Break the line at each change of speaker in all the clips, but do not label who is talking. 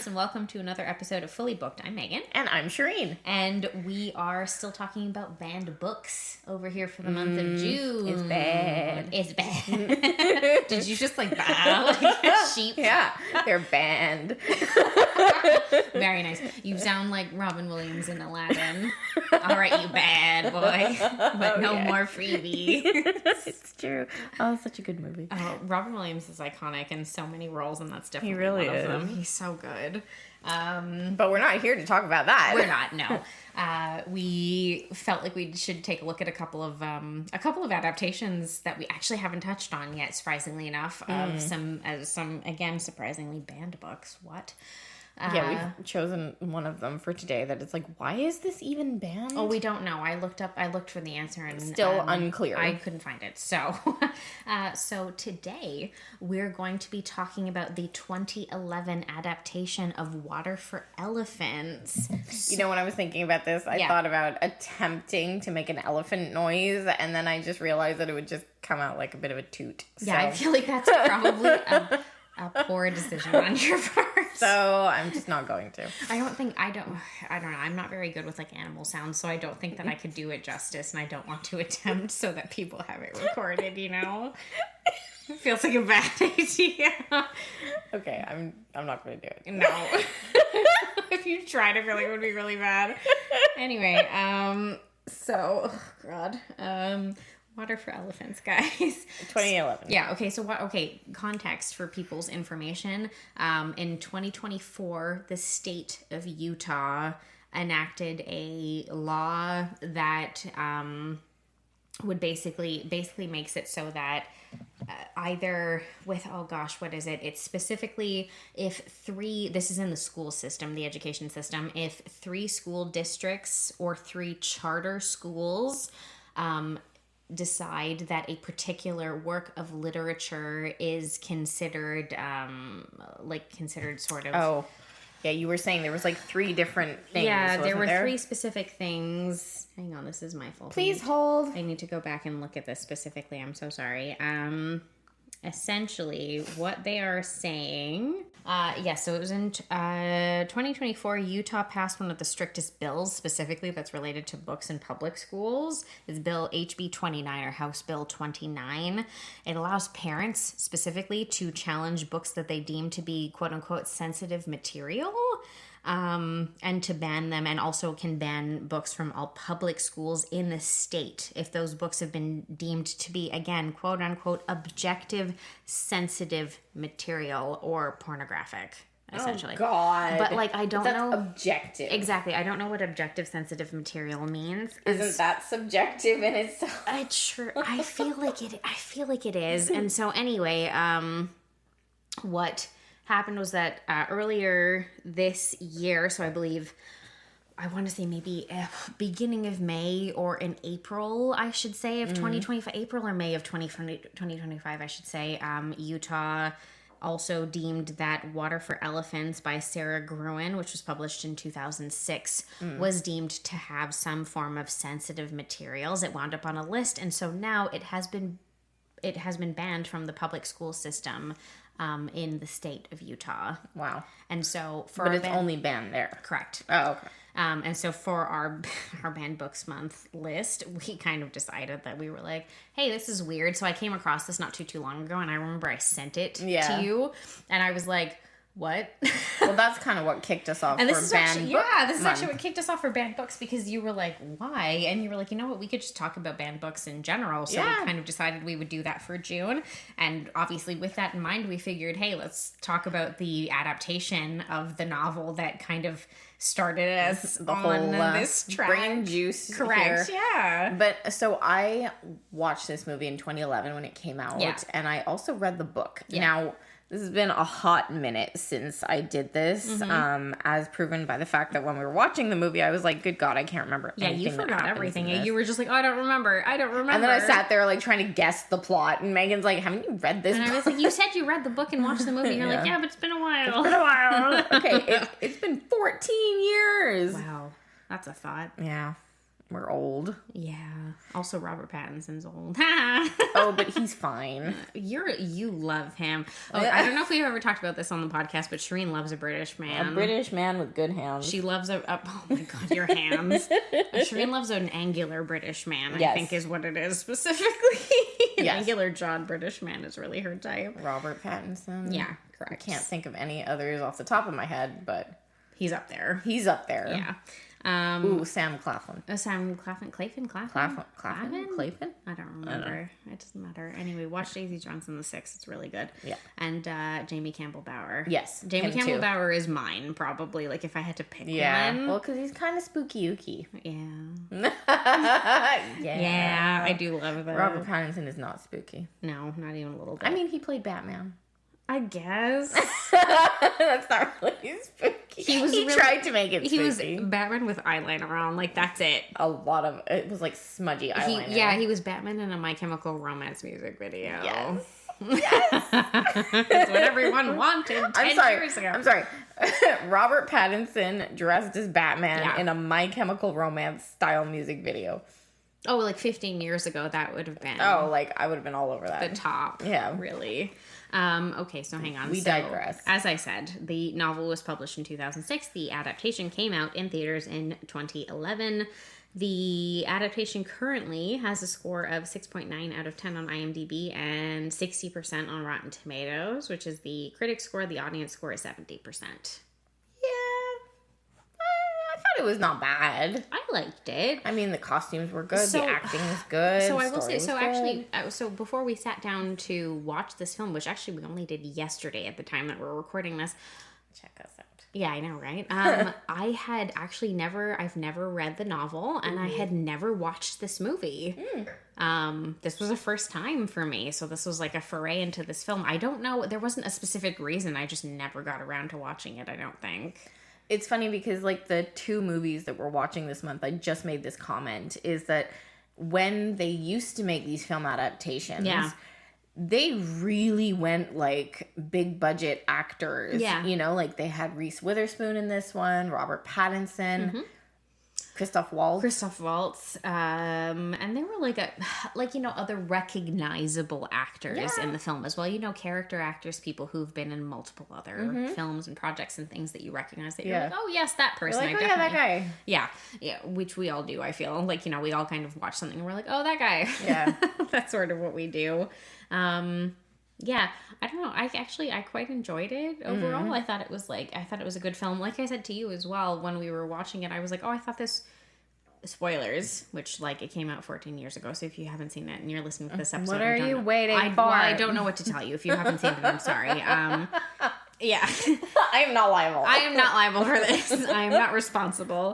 fans, and welcome to another episode of Fully Booked. I'm Megan.
And I'm Shireen.
And we are still talking about banned books over here for the month of June.
It's bad.
It's bad. Did you just like bow like a sheep?
Yeah, they're banned.
Very nice. You sound like Robin Williams in Aladdin. All right, you bad boy. But no more freebie.
It's true. Oh, such a good movie.
Oh, Robin Williams is iconic in so many roles, and that's definitely
really
one of them.
is.
He's so good.
But we're not here to talk about that.
We're not. No. We felt like we should take a look at a couple of adaptations that we actually haven't touched on yet. Surprisingly enough, of some again surprisingly banned books. What?
Yeah, we've chosen one of them for today that it's like, why is this even banned?
Oh, we don't know. I looked for the answer and
Still unclear.
I couldn't find it. So, so today we're going to be talking about the 2011 adaptation of Water for Elephants.
You know, when I was thinking about this, I thought about attempting to make an elephant noise, and then I just realized that it would just come out like a bit of a toot.
Yeah, I feel like that's probably a poor decision on your part.
So I'm just not going to.
I don't know. I'm not very good with like animal sounds, so I don't think that I could do it justice, and I don't want to attempt so that people have it recorded, you know? It feels like a bad idea.
Okay, I'm not going to do it.
No. If you tried, I feel like it would be really bad. Anyway, so, oh God. Water for Elephants, guys.
2011.
Yeah, okay, so context for people's information. In 2024, the state of Utah enacted a law that would basically makes it so that either with, oh gosh, what is it? It's specifically this is in the school system, the education system, if 3 school districts or 3 charter schools decide that a particular work of literature is considered sort of...
Oh, yeah, you were saying there was like 3 different things.
Yeah, there were 3 specific things. Hang on, this is my fault.
Please hold.
I need to go back and look at this specifically. I'm so sorry. Essentially, what they are saying... so it was in 2024, Utah passed one of the strictest bills specifically that's related to books in public schools. It's Bill HB 29 or House Bill 29. It allows parents specifically to challenge books that they deem to be quote unquote sensitive material. And to ban them, and also can ban books from all public schools in the state if those books have been deemed to be, again, quote unquote, objective, sensitive material or pornographic, essentially.
Oh, God.
But, like, I don't know.
Objective.
Exactly. I don't know what objective, sensitive material means.
Isn't that subjective in itself?
It's sure. I feel like it is. And so, anyway, what happened was that earlier this year, so I want to say maybe beginning of May or in April, I should say, of 2025, April or May of 2025, I should say, Utah also deemed that Water for Elephants by Sarah Gruen, which was published in 2006, was deemed to have some form of sensitive materials. It wound up on a list, and so now it has been banned from the public school system in the state of Utah.
Wow.
And so
but it's only banned there.
Correct.
Oh, okay.
And so for our banned books month list, we kind of decided that we were like, hey, this is weird. So I came across this not too long ago, and I remember I sent it to you, and I was like, what?
Well, that's kind of what kicked us off
and
for
this is
banned
actually,
book
yeah, this is
month.
actually what kicked us off for banned books, because you were like, why? And you were like, you know what, we could just talk about banned books in general. So we kind of decided we would do that for June. And obviously with that in mind, we figured, hey, let's talk about the adaptation of the novel that kind of started us
the
on
whole
this track.
Brain juice.
Correct,
here.
yeah.
But so I watched this movie in 2011 when it came out, and I also read the book.
Yeah.
Now, this has been a hot minute since I did this, as proven by the fact that when we were watching the movie, I was like, good God, I can't remember anything.
Yeah, you forgot everything.
And
You were just like, oh, I don't remember. And
then I sat there like trying to guess the plot, and Megan's like, haven't you read this book?
And I was like, you said you read the book and watched the movie. And you're like, yeah, but it's been a while.
It's been a while. Okay, it's been 14 years.
Wow. That's a thought.
Yeah. we're old.
Yeah. Also, Robert Pattinson's old.
Oh, but he's fine.
You love him. Oh, I don't know if we've ever talked about this on the podcast, but Shireen loves a British man.
A British man with good hands.
She loves oh my god, your hands. Shireen loves an angular British man, I think is what it is specifically. An angular jawed British man is really her type.
Robert Pattinson.
Yeah, correct.
I can't think of any others off the top of my head, but
he's up there.
He's up there.
Yeah.
Sam Claflin.
Sam Claflin? Claflin?
Claflin?
I don't remember. It doesn't matter. Anyway, watch Daisy Johnson the Sixth. It's really good.
Yeah.
And Jamie Campbell Bower.
Yes.
Jamie Campbell Bower is mine, probably. Like, if I had to pick one.
Well, because he's kind of spooky-ooky.
Yeah. Yeah, I do love that.
Robert Pattinson is not spooky.
No, not even a little bit.
I mean, he played Batman.
I guess.
That's not really spooky. He tried to make it spooky.
He was Batman with eyeliner on. Like, that's it.
It was like smudgy eyeliner.
He was Batman in a My Chemical Romance music video.
Yes.
That's what everyone wanted 10 years ago.
I'm sorry. Robert Pattinson dressed as Batman in a My Chemical Romance style music video.
Oh, like 15 years ago, that would have been.
Oh, like I would have been all over that.
The top.
Yeah.
Really. Okay, so hang on.
We digress.
As I said, the novel was published in 2006. The adaptation came out in theaters in 2011. The adaptation currently has a score of 6.9 out of 10 on IMDb and 60% on Rotten Tomatoes, which is the critic score. The audience score is 70%.
It was not bad.
I liked it.
I mean, the costumes were good. The acting was good.
So I will say, actually, before we sat down to watch this film, which actually we only did yesterday at the time that we're recording this.
Check us out.
Yeah, I know, right? I had actually I've never read the novel, and I had never watched this movie. This was a first time for me, so this was like a foray into this film. I don't know, there wasn't a specific reason. I just never got around to watching it, I don't think.
It's funny because, like, the two movies that we're watching this month, I just made this comment, is that when they used to make these film adaptations, they really went, like, big budget actors. Yeah. You know, like, they had Reese Witherspoon in this one, Robert Pattinson, Christoph Waltz. And they were other recognizable actors in the film as well. You know, character actors, people who've been in multiple other films and projects and things that you recognize that you're like, oh yes, that person. You're like, that guy.
Yeah, which we all do, I feel. Like, you know, we all kind of watch something and we're like, oh, that guy.
Yeah.
That's sort of what we do. Yeah, I don't know. I quite enjoyed it overall. I thought it was a good film. Like I said to you as well, when we were watching it, I was like, oh, I thought this, spoilers, which, like, it came out 14 years ago. So if you haven't seen it and you're listening to this episode,
what are you waiting for?
Well, I don't know what to tell you. If you haven't seen it, I'm sorry. Yeah.
I am not liable.
I am not liable for this. I am not responsible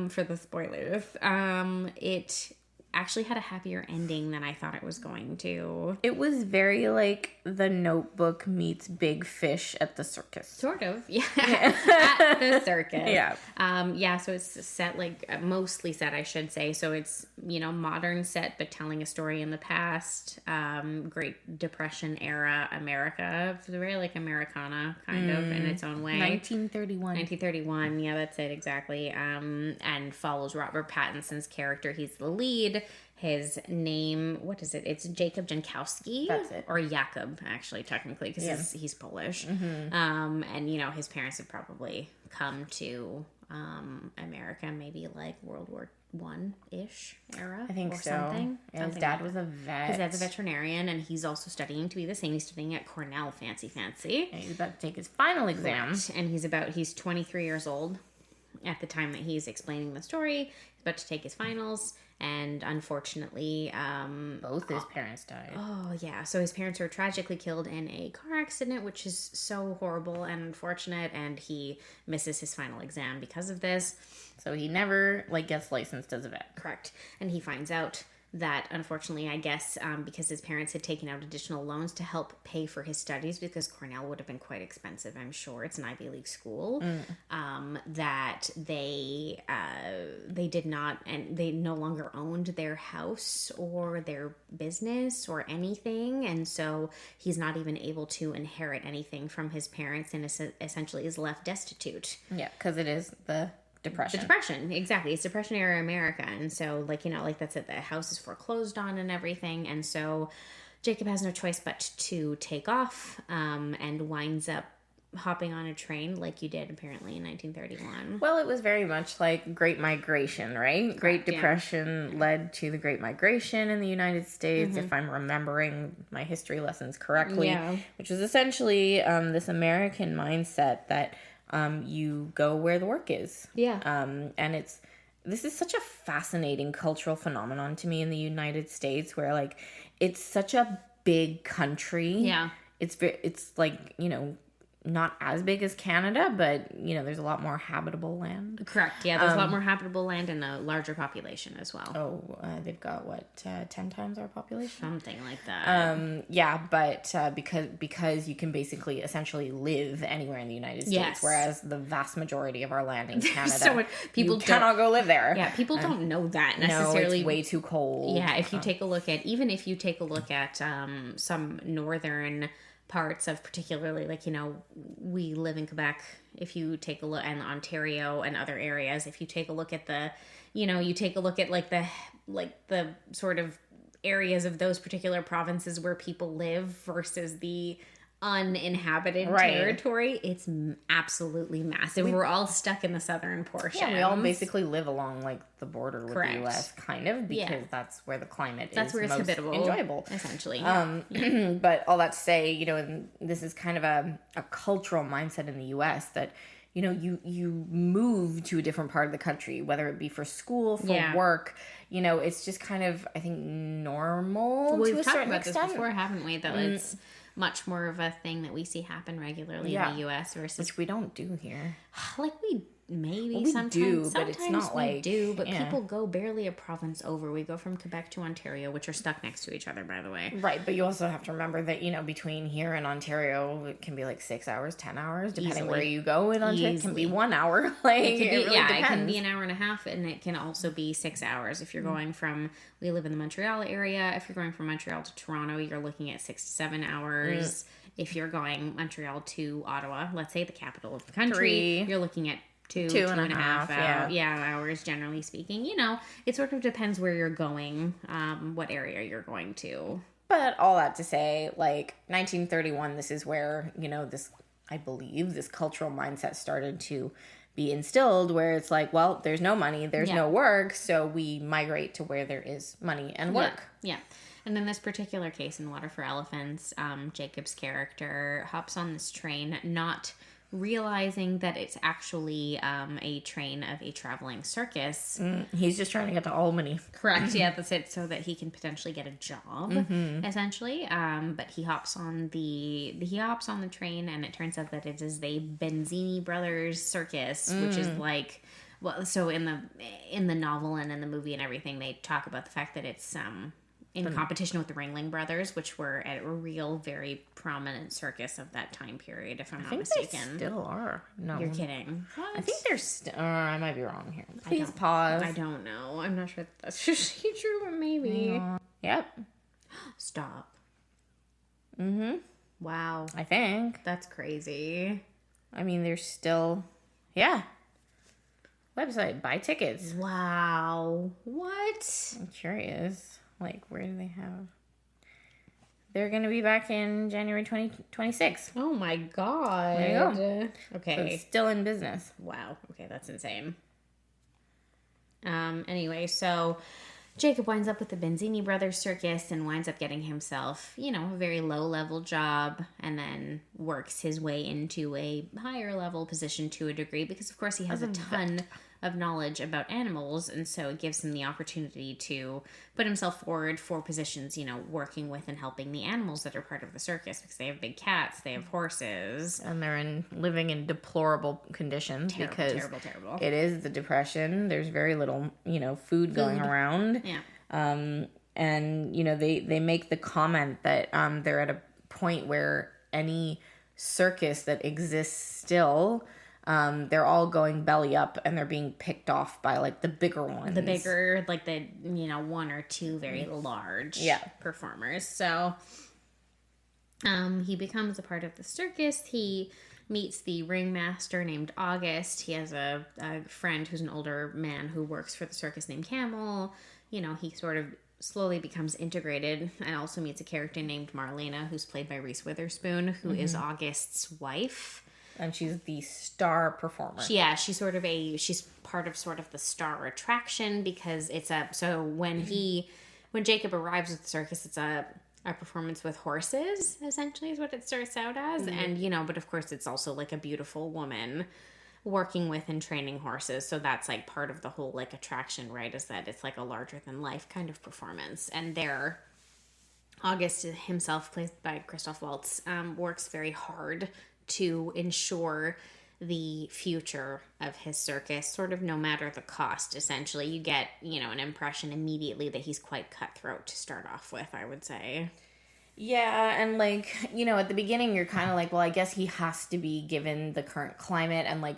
for the spoilers. It actually had a happier ending than I thought it was going to.
It was very like The Notebook meets Big Fish at the circus.
Sort of, yeah. At the circus.
Yeah.
So it's set, like, mostly set, I should say. So it's, you know, modern set, but telling a story in the past. Great Depression era America. It's very, like, Americana, kind of, in its own way. 1931, yeah, that's it, exactly. And follows Robert Pattinson's character. He's the lead. His name, what is it? It's Jacob Jankowski.
That's it.
Or Jakob, actually, technically, because he's Polish. And, you know, his parents have probably come to America, maybe like World War I-ish era.
I think so.
Something.
Yeah, his dad was a vet.
His dad's a veterinarian, and he's also studying to be the same. He's studying at Cornell, fancy.
And he's about to take his final exam.
Right. And he's 23 years old at the time that he's explaining the story. He's about to take his finals. And unfortunately,
both his parents died.
Oh, yeah. So his parents were tragically killed in a car accident, which is so horrible and unfortunate. And he misses his final exam because of this.
So he never, like, gets licensed as a vet.
Correct. And he finds out that, unfortunately, I guess, because his parents had taken out additional loans to help pay for his studies, because Cornell would have been quite expensive, I'm sure. It's an Ivy League school. That they did not, and they no longer owned their house or their business or anything, and so he's not even able to inherit anything from his parents, and essentially is left destitute.
Yeah, because it is the Depression.
The Depression, exactly. It's Depression era America. And so, like, you know, like that's it. The house is foreclosed on and everything. And so Jacob has no choice but to take off and winds up hopping on a train like you did apparently in 1931.
Well, it was very much like Great Migration, right? Correct, Great Depression led to the Great Migration in the United States, if I'm remembering my history lessons correctly, which was essentially this American mindset that you go where the work is. Yeah. And this is such a fascinating cultural phenomenon to me in the United States, where like it's such a big country. Yeah. It's like, you know, not as big as Canada, but, you know, there's a lot more habitable land.
Correct. Yeah, there's a lot more habitable land and a larger population as well.
Oh, they've got, 10 times our population?
Something like that.
Yeah, but because you can basically essentially live anywhere in the United States, whereas the vast majority of our land in Canada, so people cannot go live there.
Yeah, people don't know that necessarily.
No, it's way too cold.
Yeah, if you take a look at, some northern parts of, particularly, like, you know, we live in Quebec, if you take a look, and Ontario and other areas, if you take a look at the sort of areas of those particular provinces where people live versus the uninhabited territory, it's absolutely massive. We're all stuck in the southern portion.
Yeah, we all basically live along like the border with the US, kind of, because that's where the climate is
where it's
most
habitable,
enjoyable,
essentially.
But all that to say, you know, and this is kind of a cultural mindset in the US that, you know, you move to a different part of the country, whether it be for school, for work, you know, it's just kind of, I think, normal to a certain extent. We've talked about this
before, haven't we? That it's much more of a thing that we see happen regularly in the U.S. versus...
Which we don't do here.
Like we maybe
we
sometimes
do, but it's not like...
do, but people go barely a province over. We go from Quebec to Ontario, which are stuck next to each other, by the way.
Right, but you also have to remember that, you know, between here and Ontario, it can be like 6 hours, 10 hours, depending where you go in Ontario. It can be 1 hour. Like, it really depends.
It can be an hour and a half, and it can also be 6 hours. If you're going from... We live in the Montreal area. If you're going from Montreal to Toronto, you're looking at 6 to 7 hours. If you're going Montreal to Ottawa, let's say the capital of the country, you're looking at two and a half hours, generally speaking. You know, it sort of depends where you're going, what area you're going to.
But all that to say, like, 1931, this is where, you know, I believe this cultural mindset started to be instilled, where it's like, well, there's no money, there's no work, so we migrate to where there is money and work.
Yeah. And in this particular case, in Water for Elephants, Jacob's character hops on this train, not realizing that it's actually a train of a traveling circus.
He's just trying to get to Albany.
Correct. Yeah, that's it. So that he can potentially get a job, essentially. But he hops on the train, and it turns out that it is the Benzini Brothers circus, which is like, well, so in the novel and in the movie and everything, they talk about the fact that it's in competition with the Ringling Brothers, which were a real, very prominent circus of that time period, if I'm not mistaken.
They still are. No.
You're kidding. What?
I think they're still... I might be wrong here. Please pause.
I don't know. I'm not sure that's usually true, but maybe.
Yep.
Stop.
Mm-hmm.
Wow.
I think.
That's crazy.
I mean, there's still... Yeah. Website. Buy tickets.
Wow. What?
I'm curious. Like, where do they have... They're going to be back in January 2026.
Oh, my God.
There you go.
Okay.
So it's still in business.
Wow. Okay, that's insane. Anyway, so Jacob winds up with the Benzini Brothers circus and winds up getting himself, you know, a very low-level job, and then works his way into a higher-level position to a degree because, of course, he has a ton of knowledge about animals, and so it gives him the opportunity to put himself forward for positions, you know, working with and helping the animals that are part of the circus, because they have big cats, they have horses,
and they're living in deplorable conditions because terrible. It is the Depression. There's very little, you know, food going around.
Yeah.
And you know, they make the comment that they're at a point where any circus that exists still, they're all going belly up, and they're being picked off by like the bigger ones.
The bigger, like the, you know, one or two very large performers. So he becomes a part of the circus. He meets the ringmaster named August. He has a friend who's an older man who works for the circus named Camel. You know, he sort of slowly becomes integrated, and also meets a character named Marlena, who's played by Reese Witherspoon, who is August's wife.
And she's the star performer.
She's part of sort of the star attraction, because when Jacob arrives at the circus, it's a performance with horses, essentially, is what it starts out as. And, you know, but of course it's also like a beautiful woman working with and training horses. So that's like part of the whole like attraction, right? Is that it's like a larger than life kind of performance. And there, August himself, played by Christoph Waltz, works very hard to ensure the future of his circus, sort of no matter the cost. Essentially, you get, you know, an impression immediately that he's quite cutthroat to start off with, I would say.
Yeah, and like, you know, at the beginning you're kind of like, well, I guess he has to be, given the current climate, and like,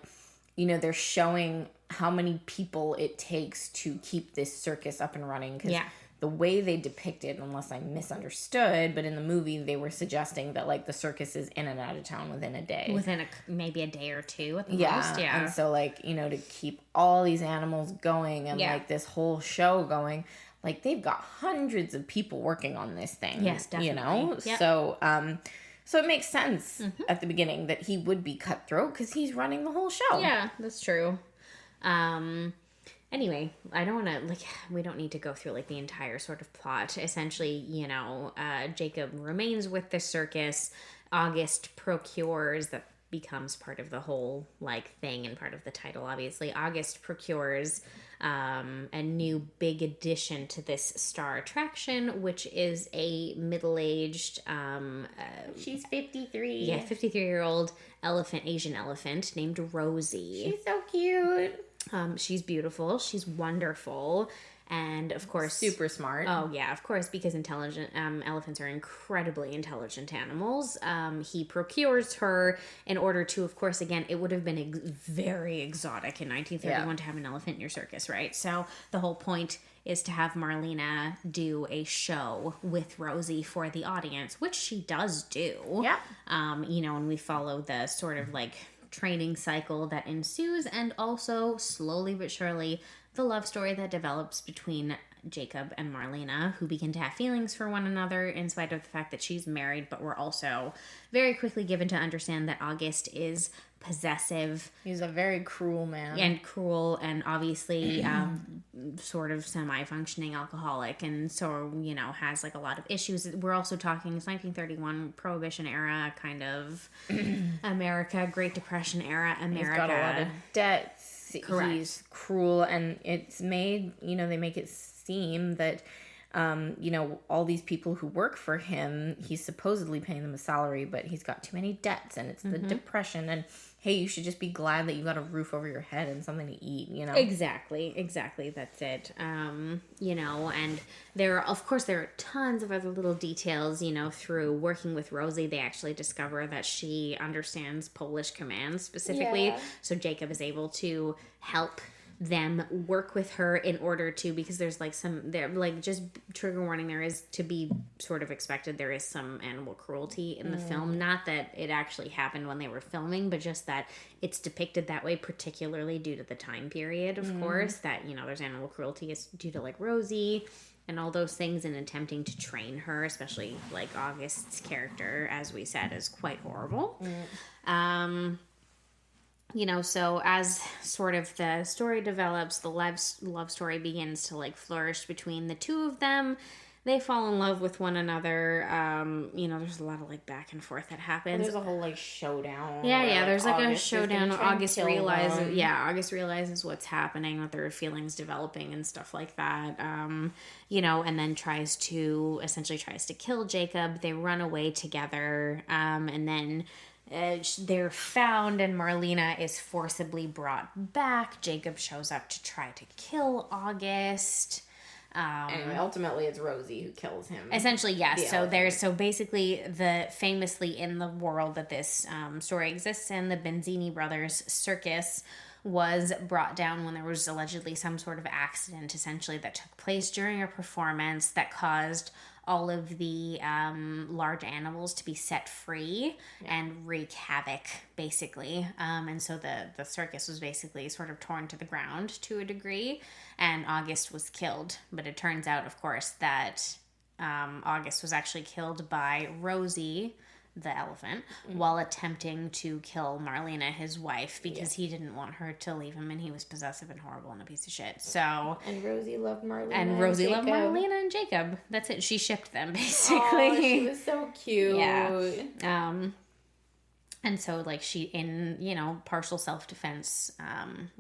you know, they're showing how many people it takes to keep this circus up and running. Because the way they depict it, unless I misunderstood, but in the movie they were suggesting that like the circus is in and out of town within a day.
Within maybe a day or two at the most. Yeah.
And so like, you know, to keep all these animals going and like this whole show going, like they've got hundreds of people working on this thing.
Yes, definitely.
You know? Yep. So it makes sense at the beginning that he would be cutthroat because he's running the whole show.
Yeah, that's true. Anyway, I don't want to, we don't need to go through, the entire sort of plot. Essentially, you know, Jacob remains with the circus. August procures, that becomes part of the whole, thing and part of the title, obviously. August procures a new big addition to this star attraction, which is a middle-aged...
she's 53.
Yeah, 53-year-old Asian elephant named Rosie.
She's so cute.
She's beautiful. She's wonderful. And of course...
super smart.
Oh, yeah, of course, because intelligent elephants are incredibly intelligent animals. He procures her in order to, of course, again, it would have been very exotic in 1931 to have an elephant in your circus, right? So the whole point is to have Marlena do a show with Rosie for the audience, which she does do.
Yeah.
You know, and we follow the sort of, training cycle that ensues, and also, slowly but surely, the love story that develops between Jacob and Marlena, who begin to have feelings for one another in spite of the fact that she's married, but we're also very quickly given to understand that August is possessive.
He's a very cruel man.
And obviously sort of semi-functioning alcoholic, and so, you know, has a lot of issues. We're also talking, it's 1931, Prohibition era kind of America, Great Depression era America.
He's got a lot of debts.
Correct.
He's cruel, and it's made, you know, they make it seem that you know, all these people who work for him, he's supposedly paying them a salary, but he's got too many debts, and it's the depression, and hey, you should just be glad that you got a roof over your head and something to eat, you know?
Exactly, that's it. You know, and there are tons of other little details, you know, through working with Rosie. They actually discover that she understands Polish commands specifically, so Jacob is able to help them work with her in order to, because there's just trigger warning, there is, to be sort of expected, there is some animal cruelty in the film. Not that it actually happened when they were filming, but just that it's depicted that way, particularly due to the time period, of course, that, you know, there's animal cruelty is due to Rosie and all those things, and attempting to train her, especially August's character, as we said, is quite horrible. You know, so as sort of the story develops, the love story begins to flourish between the two of them. They fall in love with one another. You know, there's a lot of back and forth that happens.
Well, there's a whole showdown.
Yeah, there's a showdown. August realizes what's happening, that there are feelings developing and stuff like that. You know, and then tries to kill Jacob. They run away together, and then they're found, and Marlena is forcibly brought back. Jacob shows up to try to kill August.
And ultimately it's Rosie who kills him.
Essentially, yes. So basically, famously in the world that this story exists in, the Benzini Brothers circus was brought down when there was allegedly some sort of accident, essentially, that took place during a performance that caused all of the large animals to be set free and wreak havoc, basically. And so the circus was basically sort of torn to the ground to a degree, and August was killed. But it turns out, of course, that August was actually killed by Rosie, the elephant, while attempting to kill Marlena, his wife, because he didn't want her to leave him, and he was possessive and horrible and a piece of shit. So
and Rosie loved Marlena.
And Rosie loved Marlena and Jacob. That's it. She shipped them, basically.
Oh, she was so cute.
Yeah. And so, like, she, in, you know, partial self-defense,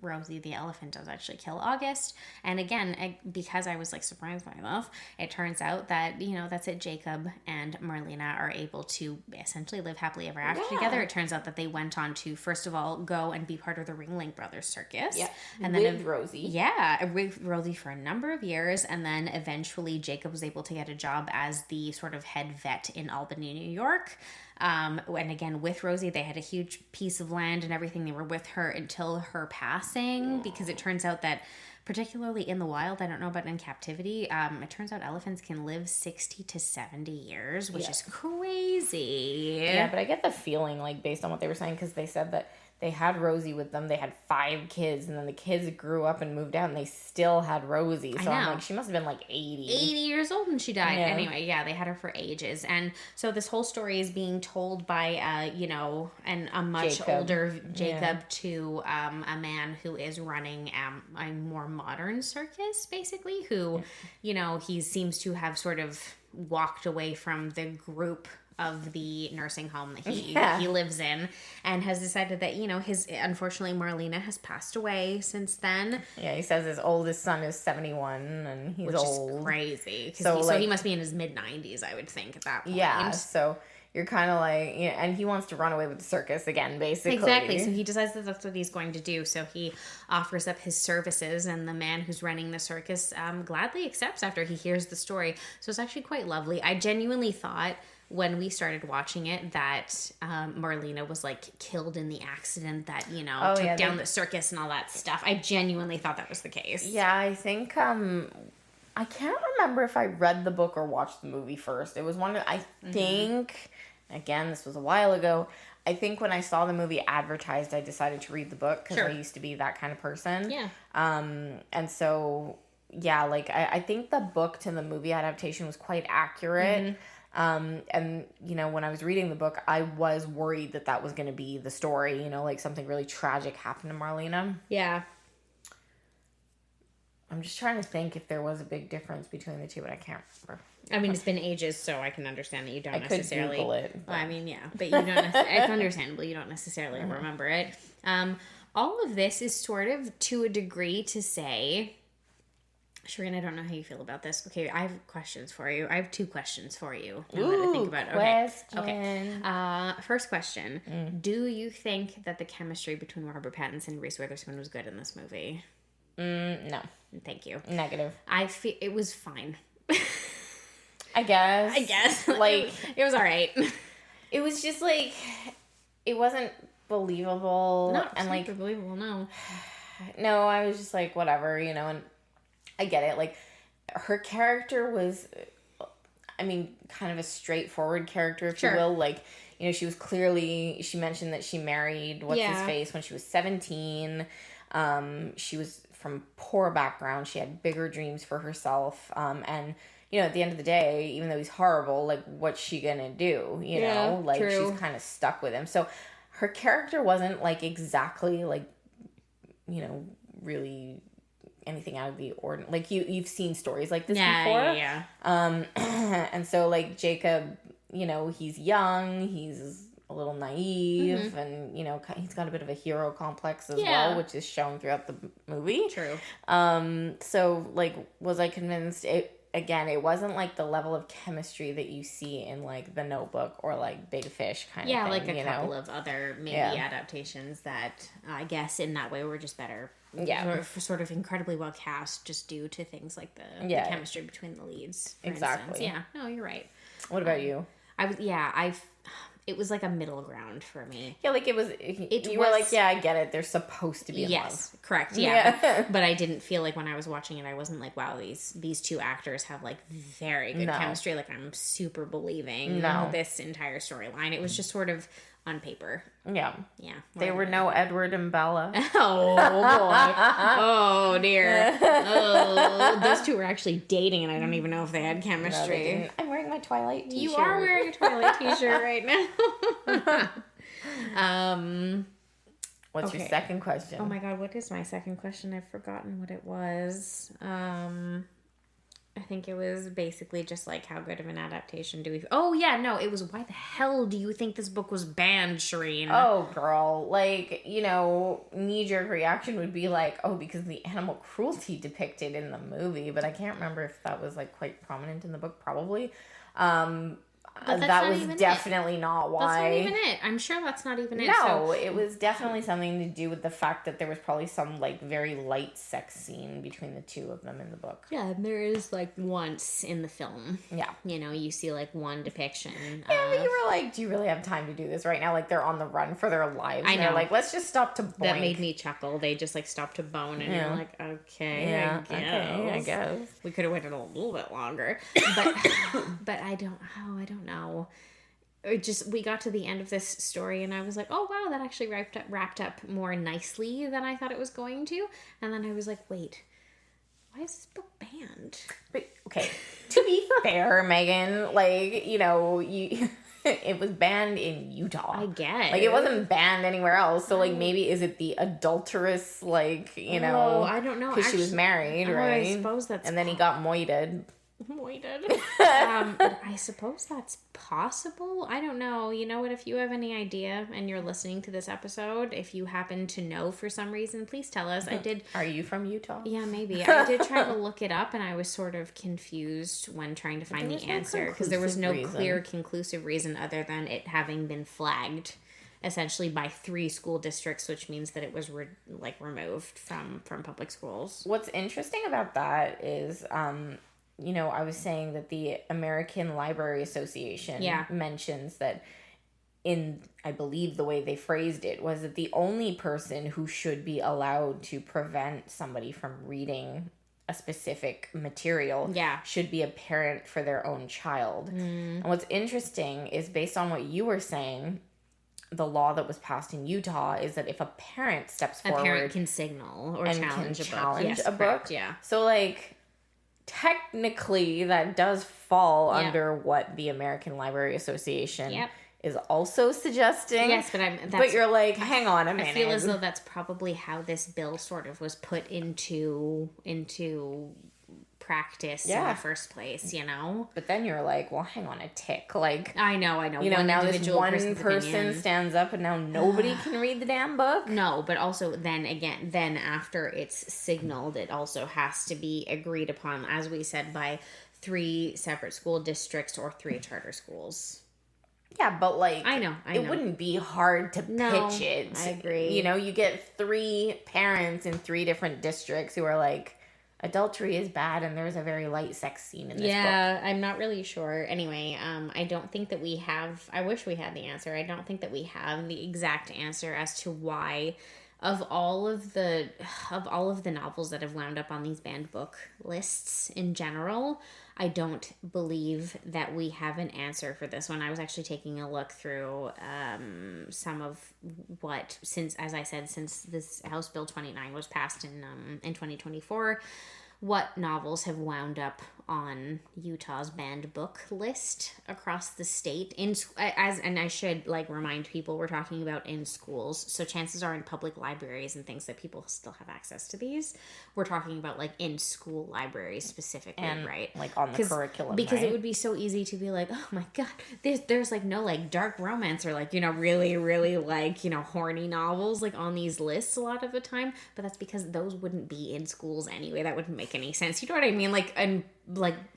Rosie the elephant does actually kill August. And again, because I was, like, surprised by myself, it turns out that, you know, that's it. Jacob and Marlena are able to essentially live happily ever after together. It turns out that they went on to, first of all, go and be part of the Benzini Brothers circus.
Yeah.
And
with
then
Rosie.
Yeah, with Rosie for a number of years. And then eventually Jacob was able to get a job as the sort of head vet in Albany, New York. And again, with Rosie, they had a huge piece of land and everything. They were with her until her passing, because it turns out that, particularly in the wild, I don't know about in captivity, it turns out elephants can live 60 to 70 years, which is crazy.
Yeah, but I get the feeling, like, based on what they were saying, because they said that they had Rosie with them. They had 5 kids, and then the kids grew up and moved out, and they still had Rosie. So I'm like, she must have been like 80.
80 years old when she died. Yeah. Anyway, yeah, they had her for ages. And so this whole story is being told by, you know, a much older Jacob to a man who is running a more modern circus, basically, who, you know, he seems to have sort of walked away from the group of the nursing home that he lives in, and has decided that, you know, unfortunately Marlena has passed away since then.
Yeah, he says his oldest son is 71 and he's old.
Which is crazy. So he must be in his mid-90s, I would think, at that point.
Yeah, so you're kind of like, you know, and he wants to run away with the circus again, basically.
Exactly. So he decides that that's what he's going to do. So he offers up his services, and the man who's running the circus gladly accepts after he hears the story. So it's actually quite lovely. I genuinely thought, when we started watching it, that Marlena was, like, killed in the accident that, you know, took down the circus and all that stuff. I genuinely thought that was the case.
Yeah, I think, I can't remember if I read the book or watched the movie first. It was one of, I think, again, this was a while ago, I think when I saw the movie advertised, I decided to read the book, because I used to be that kind of person.
Yeah.
And so, yeah, like, I think the book to the movie adaptation was quite accurate. And, you know, when I was reading the book, I was worried that was going to be the story, you know, like something really tragic happened to Marlena.
Yeah.
I'm just trying to think if there was a big difference between the two, but I can't remember.
I mean, it's been ages, so I can understand that you don't necessarily.
I could Google it.
Well, I mean, yeah, but you don't. It's understandable. You don't necessarily remember it. All of this is sort of, to a degree, to say, Shireen, I don't know how you feel about this. Okay, I have questions for you. I have 2 questions for you. Now that I think about it. Okay. First question. Do you think that the chemistry between Robert Pattinson and Reese Witherspoon was good in this movie?
No.
Thank you.
Negative.
I feel it was fine.
I guess. Like,
it was all right.
It was just, like, it wasn't believable.
Not super believable, no.
No, I was just like, whatever, you know, and I get it. Like, her character was, I mean, kind of a straightforward character, if you will. Like, you know, she mentioned that she married what's-his-face when she was 17. She was from poor background. She had bigger dreams for herself. And, you know, at the end of the day, even though he's horrible, like, what's she gonna do? You know? Like, she's kind of stuck with him. So her character wasn't, like, exactly, like, you know, really anything out of the ordinary. Like, you've seen stories like this before.
Yeah.
And so, like, Jacob, you know, he's young, he's a little naive, and, you know, he's got a bit of a hero complex as well, which is shown throughout the movie.
True.
So, like, was I convinced? It wasn't, like, the level of chemistry that you see in, like, The Notebook or, like, Big Fish kind of thing.
Yeah, like a couple of other maybe adaptations that I guess in that way were just better. Yeah. Or sort of incredibly well cast just due to things like the chemistry between the leads, for instance. Yeah, no, you're right.
What about you?
it was like a middle ground for me.
Yeah, like you were like, yeah, I get it. They're supposed to be in love.
Yes, correct. Yeah. But I didn't feel like when I was watching it, I wasn't like, wow, these two actors have like very good chemistry. Like I'm super believing this entire storyline. It was just sort of on paper.
Yeah.
Yeah.
They were no Edward and Bella.
Oh, boy. Oh, dear. Oh, those two were actually dating, and I don't even know if they had chemistry.
No, they didn't. I'm wearing my Twilight t-shirt.
You are wearing a Twilight t-shirt right now.
What's your second question?
Oh, my God. What is my second question? I've forgotten what it was. I think it was basically just like, how good of an adaptation do we... Oh, yeah, no, it was, why the hell do you think this book was banned, Shireen?
Oh, girl. Like, you know, knee-jerk reaction would be like, oh, because the animal cruelty depicted in the movie, but I can't remember if that was, like, quite prominent in the book, probably. That was definitely not why.
That's not even it. I'm sure that's not even it.
No, it was definitely something to do with the fact that there was probably some, like, very light sex scene between the two of them in the book.
Yeah, and there is, like, once in the film.
Yeah.
You know, you see, like, one depiction.
Yeah, but you were like, do you really have time to do this right now? Like, they're on the run for their lives. I know. They're like, let's just stop to boink.
That made me chuckle. They just, like, stopped to bone, and you're like, okay, I guess. We could have waited a little bit longer. But I don't know. We got to the end of this story and I was like, oh wow, that actually wrapped up more nicely than I thought it was going to. And then I was like, wait, why is this book banned?
But, okay, to be fair, Megan, like, you know, it was banned in Utah.
I guess.
Like, it wasn't banned anywhere else. So, like, maybe is it the adulterous, like, you know.
Oh, I don't know.
Because she was married, right?
I suppose that's...
And then he got moited.
I suppose that's possible. I don't know. You know what? If you have any idea and you're listening to this episode, if you happen to know for some reason, please tell us. I did.
Are you from Utah?
Yeah, maybe. I did try to look it up and I was sort of confused when trying to find the answer because there was no clear, conclusive reason other than it having been flagged essentially by 3 school districts, which means that it was removed from public schools.
What's interesting about that is, you know, I was saying that the American Library Association mentions that I believe the way they phrased it was that the only person who should be allowed to prevent somebody from reading a specific material should be a parent for their own child. And what's interesting is based on what you were saying, the law that was passed in Utah is that if a parent steps forward...
A parent can signal or challenge a book.
Correct, yeah. So, like... Technically, that does fall under what the American Library Association is also suggesting.
Yes,
but you're like, hang on a minute.
I feel as though that's probably how this bill sort of was put into practice in the first place, you know?
But then you're like, well, hang on a tick. Like,
I know.
You know, now this one person stands up and now nobody can read the damn book?
No, but also then after it's signaled, it also has to be agreed upon, as we said, by 3 separate school districts or 3 charter schools.
Yeah, but like,
I know.
It wouldn't be hard to pitch it.
I agree.
You know, you get 3 parents in 3 different districts who are like, adultery is bad and there's a very light sex scene in this book.
Yeah, I'm not really sure. Anyway, I don't think that we have... I wish we had the answer. I don't think that we have the exact answer as to why, of all of the novels that have wound up on these banned book lists in general, I don't believe that we have an answer for this one. I was actually taking a look through some of what, since this House Bill 29 was passed in 2024, what novels have wound up on Utah's banned book list across the state. And I should remind people, we're talking about in schools, so chances are in public libraries and things that people still have access to these. We're talking about in school libraries specifically, and, right?
On the curriculum,
because
right?
It would be so easy to be like, oh my god, there's no dark romance or really really horny novels on these lists a lot of the time, but that's because those wouldn't be in schools anyway. That wouldn't make any sense. You know what I mean? In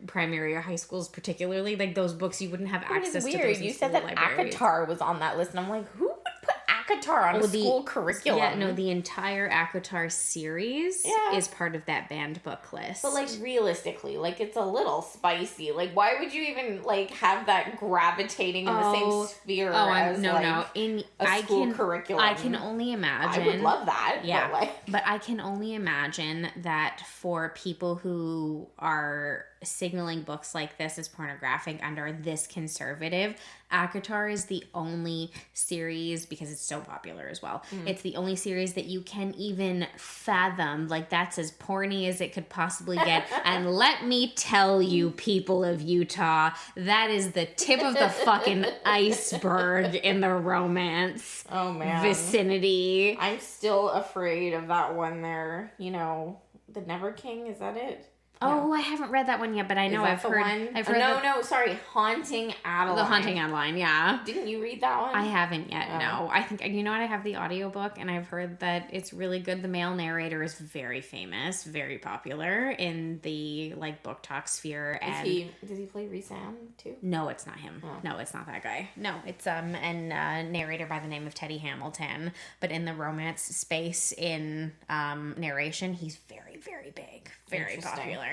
primary or high schools particularly, those books you wouldn't have access to those in
you said that
libraries.
Akatar was on that list and I'm like, who would put ACOTAR on a school curriculum.
Yeah, no, the entire ACOTAR series is part of that banned book list.
But, like, realistically, like, it's a little spicy. Like, why would you even, like, have that gravitating in the same sphere as, a school curriculum?
I can only imagine.
I would love that.
Yeah, but I can only imagine that for people who are signaling books like this as pornographic and are this conservative, ACOTAR is the only series, because it's so popular as well, it's the only series that you can even fathom, like, that's as porny as it could possibly get. And let me tell you, people of Utah, that is the tip of the fucking iceberg in the romance vicinity.
I'm still afraid of that one there, you know, The Never King, is that it?
Oh, I haven't read that one yet, but I know I've heard.
Sorry, Haunting Adeline.
The Haunting Adeline, yeah.
Didn't you read that one?
I haven't yet. No, I think you know what? I have the audiobook, and I've heard that it's really good. The male narrator is very famous, very popular in the like book talk sphere. And
does he play Rhysand too?
No, it's not him. Oh. No, it's not that guy. No, it's narrator by the name of Teddy Hamilton. But in the romance space in narration, he's very, very big, very popular.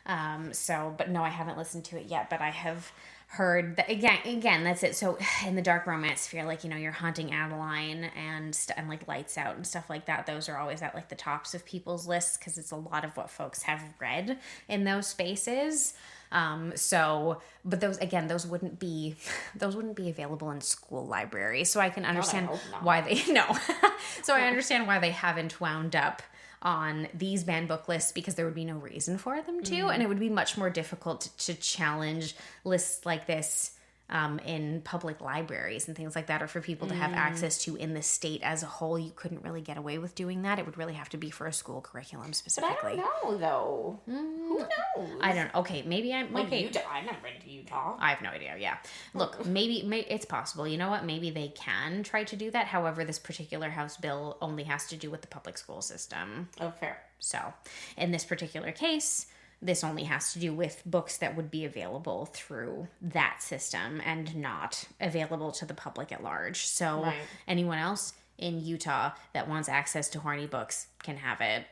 But no, I haven't listened to it yet, but I have heard that again, that's it. So in the dark romance sphere, like, you know, you're Haunting Adeline and like Lights Out and stuff like that. Those are always at like the tops of people's lists because it's a lot of what folks have read in those spaces. But those wouldn't be available in school libraries. So I can understand why I understand why they haven't wound up on these banned book lists, because there would be no reason for them to, and it would be much more difficult to challenge lists like this in public libraries and things like that, or for people to have access to in the state as a whole. You couldn't really get away with doing that. It would really have to be for a school curriculum specifically.
But I don't know, though. Who knows?
I don't. Okay, maybe I'm
like
okay.
Utah. I've never been to Utah.
I have no idea. Yeah, look, maybe it's possible. You know what? Maybe they can try to do that. However, this particular House bill only has to do with the public school system.
Oh, fair.
So, in this particular case, this only has to do with books that would be available through that system and not available to the public at large. So anyone else in Utah that wants access to horny books can have it.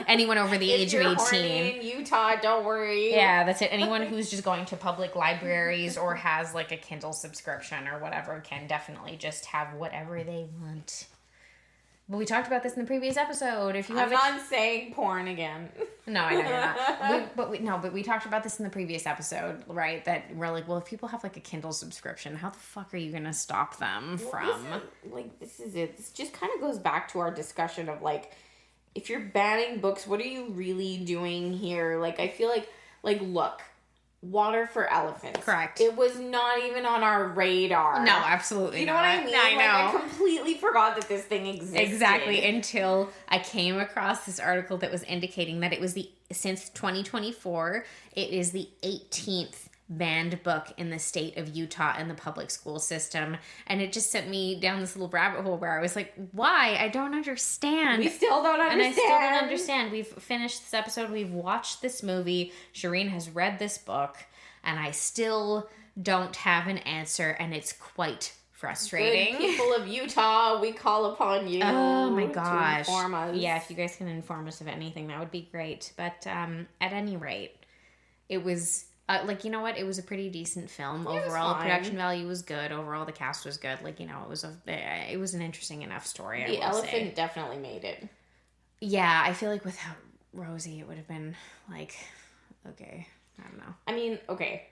Anyone over the age of 18.
Horny in Utah, don't worry.
Yeah, that's it. Anyone who's just going to public libraries or has like a Kindle subscription or whatever can definitely just have whatever they want. But we talked about this in the previous episode. If you
I'm not saying porn again.
No, I know you're not. But we talked about this in the previous episode, right? That we're like, well, if people have like a Kindle subscription, how the fuck are you gonna stop them from?
This is it. This just kind of goes back to our discussion of like, if you're banning books, what are you really doing here? Like, I feel like look. Water for Elephants.
Correct.
It was not even on our radar.
No, absolutely not.
You know what I mean?
I know.
I completely forgot that this thing existed.
Exactly, until I came across this article that was indicating that it was since 2024, it is the 18th banned book in the state of Utah in the public school system. And it just sent me down this little rabbit hole where I was like, why? I don't understand.
We still don't understand.
And I still don't understand. We've finished this episode. We've watched this movie. Shireen has read this book. And I still don't have an answer. And it's quite frustrating.
Good people of Utah, we call upon you.
Oh my gosh.
To inform us.
Yeah, if you guys can inform us of anything, that would be great. But at any rate, it was... you know what? It was a pretty decent film. Overall, the production value was good. Overall, the cast was good. Like, you know, it was an interesting enough story.
The elephant definitely made it.
Yeah, I feel like without Rosie, it would have been like, okay, I don't know.
I mean, okay,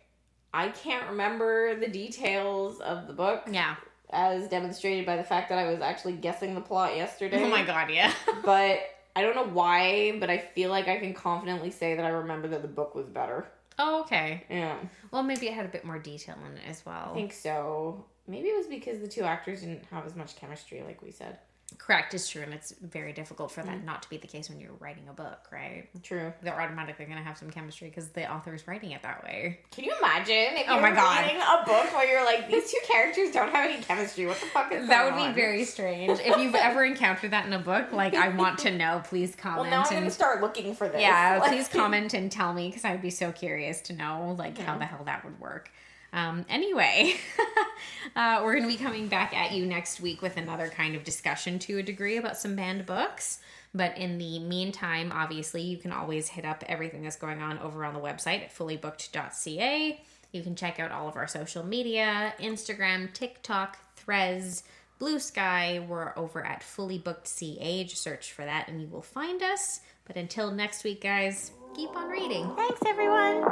I can't remember the details of the book.
Yeah.
As demonstrated by the fact that I was actually guessing the plot yesterday.
Oh my god, yeah.
But I don't know why, but I feel like I can confidently say that I remember that the book was better.
Oh, okay.
Yeah.
Well, maybe it had a bit more detail in it as well.
I think so. Maybe it was because the two actors didn't have as much chemistry, like we said.
Correct, it's true, and it's very difficult for that not to be the case when you're writing a book, right?
True.
They're automatically going to have some chemistry because the author is writing it that way.
Can you imagine if you were reading a book where you're like, these two characters don't have any chemistry? What the fuck is
that? Would be very strange. If you've ever encountered that in a book, like, I want to know. Please comment.
Well, now I'm going to start looking for this.
Yeah, please comment and tell me because I would be so curious to know, like, how the hell that would work. Anyway, we're going to be coming back at you next week with another kind of discussion to a degree about some banned books. But in the meantime, obviously, you can always hit up everything that's going on over on the website at fullybooked.ca. You can check out all of our social media, Instagram, TikTok, Threads, Blue Sky. We're over at fullybookedca. Just search for that and you will find us. But until next week, guys, keep on reading.
Thanks, everyone.